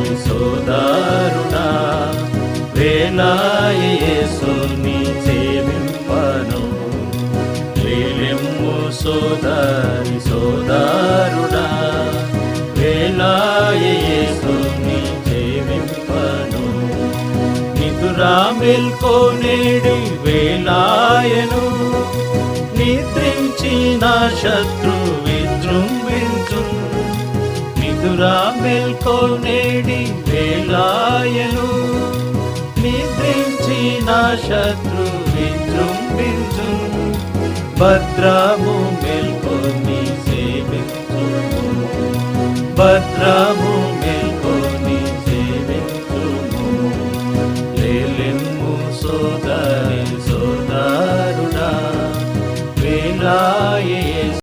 సోదరుడా వేలాయ యేసుని సేవింపను. లేలెమ్ము సోదరి సోదరుడా వేలాయ యేసుని సేవింపను. నిదురా మేల్కొనేడి వేలాయను నిద్రించిన శత్రు విజృంభించు. నిదురా మేల్కొనేడి వేలాయను నిద్రించిన శత్రు విజృంభించు. భద్రము మేల్కొని సేవించు. భద్రము మేల్కొని సేవించుము. లేలెమ్ము సోదరి